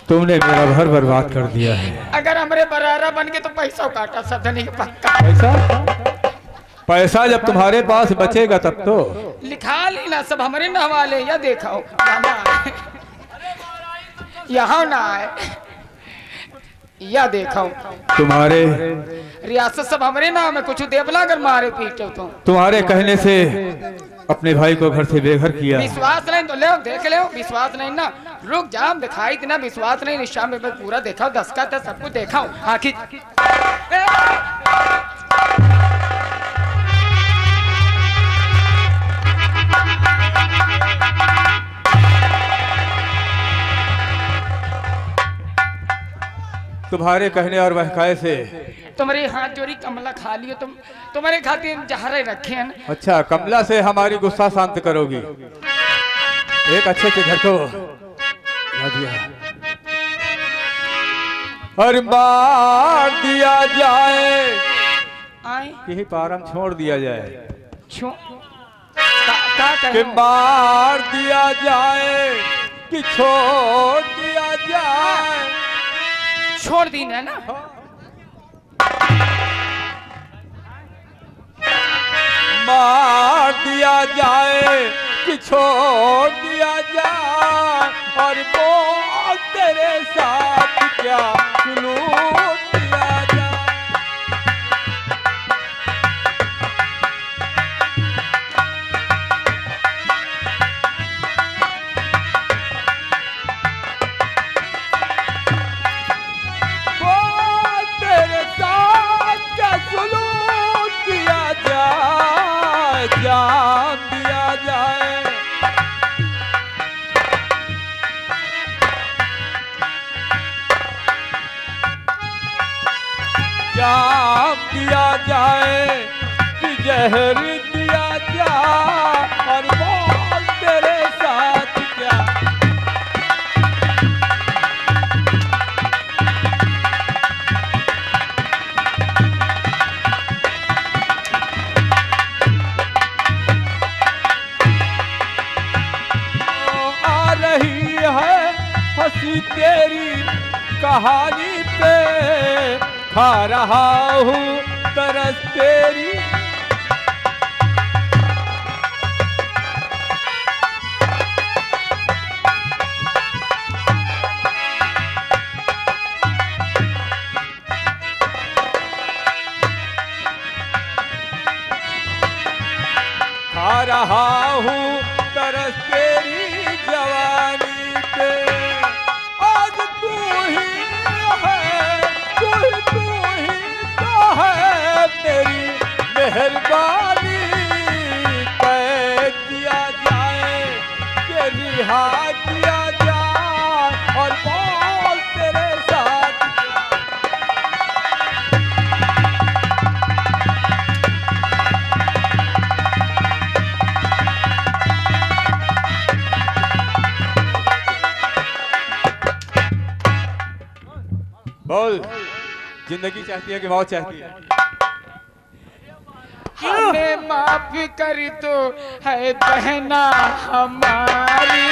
तुमने मेरा घर बर्बाद कर दिया है। अगर हमरे बरारा बन के तो पैसा काटा सदनी के पक्का। पैसा जब तुम्हारे पास बचेगा तब तो लिखा ली ना सब हमारे नवाले या देखो यहाँ ना आए या देखो तुम्हारे रियासत सब हमारे नाम है। कुछ देवला अगर मारे पीटे तो तुम्हारे कहने से अपने भाई को घर से बेघर किया। विश्वास नहीं तो ले देख ले। विश्वास नहीं ना रुक जाम दिखाई इतना विश्वास नहीं निशा में पूरा देखा दस्खत था सब कुछ देखा आखिर तुम्हारे कहने और बहकाए से तुम्हारे हाथ जोड़ी कमला खा लियो तुम्हारे खातिर जहरे रखे हैं। अच्छा कमला से हमारी गुस्सा शांत करोगी। एक अच्छे के घर को और मार दिया जाए यही पारम छोड़ दिया जाए कि मार दिया जाए कि छोड़ दिया जाए। छोड़ दी ना मार दिया जाए कि छोड़ दिया जाए और वो तेरे साथ क्या सुलूक किया जाए। जान दिया जाए जान दिया जाए कि जहर दिया जाए और वो तेरे साथ क्या। हंसी तेरी कहानी पे खा रहा हूँ तरस तेरी। खा रहा हूँ तरस तेरी जवानी पे। आज तू ही है तू ही तो है मेरी मेहरबानी। कैद किया जाए कि रिहा किया जाए और बोल तेरे साथ बोल। जिंदगी चाहती है कि मौत चाहती है? हमें माफ कर दो है बहना हमारी।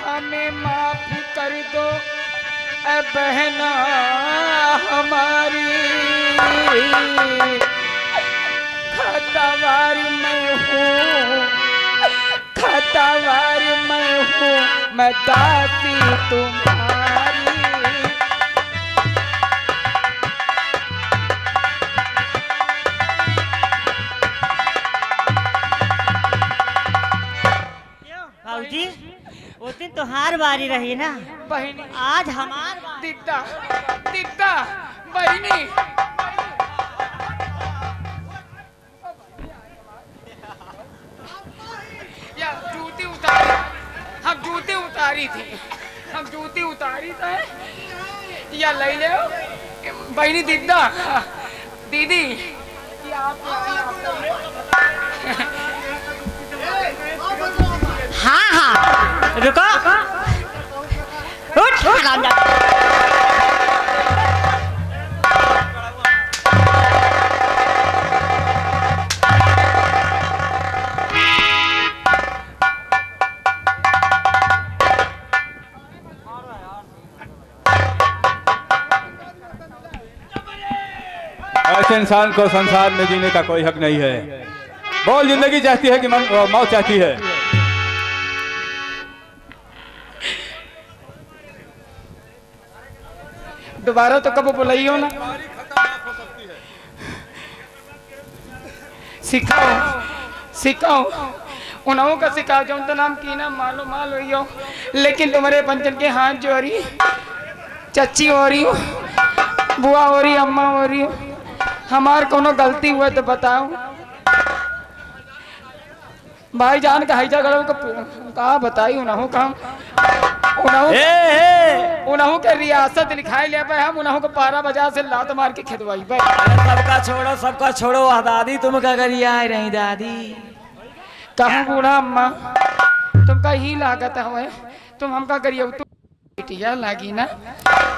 हमें माफ कर दो है बहना हमारी। खतावार मैं हूँ खतावार मैं हूँ मैं दासी तुम्हारी। बाबूजी उस दिन तो हार बारी रही ना बहनी। आज हमार दिखता दिखता बहनी। जूती उतारी हम जूती उतारी थी हम जूती उतारी थी या ले ले बहनी। दिखता दीदी हाँ हाँ रुको उठ ऐसे इंसान को संसार में जीने का कोई हक नहीं है। बोल, जिंदगी चाहती है कि मौत चाहती है? दोबारा तो कब बुलाइयो ना। सिखाओ सिखाओ उन्हों का सिखा जाऊं तो नाम की ना मालो माल हो, लेकिन तुम्हारे पंचन के हाथ जोड़ी चच्ची हो रही हो, बुआ हो रही, अम्मा हो रही हो, हमार कोनो गलती हुआ तो बताओ। भाई जान का हैजा गड़ो कहा बताई उन्हों का उन्हों के रियासत लिखाई ले पाए, हम उन्हों को 12 बजा से लात मार के खिदवाई भाई। सबका छोड़ो दादी, तुम क्या करी आए रही दादी? कहूँ बूढ़ा अम्मा तुमका ही लागत है, तुम हमका करिए तू बिटिया लागी ना।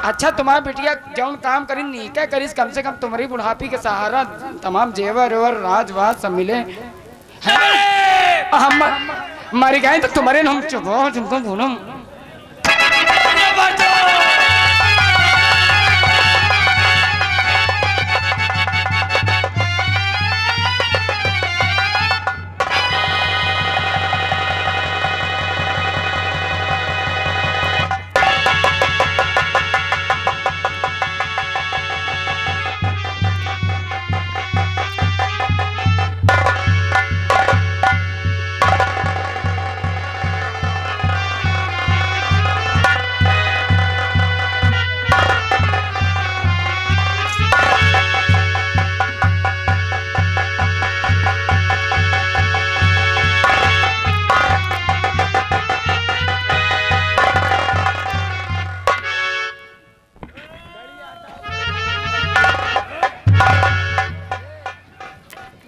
अच्छा तुम्हारा बिटिया जौन काम करी नी क्या करीस, कम से कम तुम्हारी बुढ़ापी के सहारा तमाम जेवर और राजवाज सब मिले। हम मर गए तो तुम्हारे हम चुको तुमको बोलो।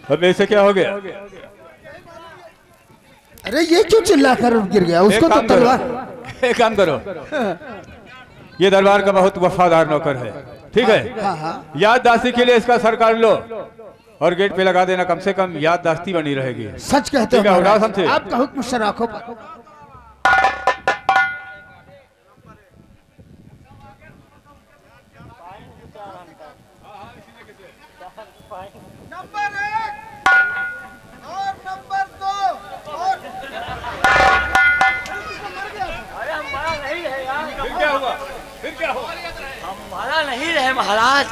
अब ऐसे क्या हो गया? अरे ये क्यों चिल्ला कर गिर गया? उसको तो तलवार। एक काम करो, ये दरबार का बहुत वफादार नौकर है, ठीक है? याददाश्ती के लिए इसका सर काट लो और गेट पे लगा देना, कम से कम याददाश्ती बनी रहेगी। सच कहते हो महाराज, आपका हुक्म शराखों पर। नंबर 1 और नंबर 2 और अरे हमारा नहीं है यार। फिर क्या हुआ? फिर क्या हुआ? हमारा नहीं रहे महाराज,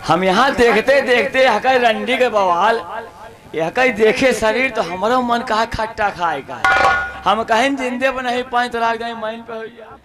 हम यहाँ देखते देखते हकई रंडी के बवाल, हकई देखे शरीर तो हमारा मन कहा खट्टा खाएगा। हम कहीं जिंदे पर नहीं 5 तलाक गए माइन पे हो गया।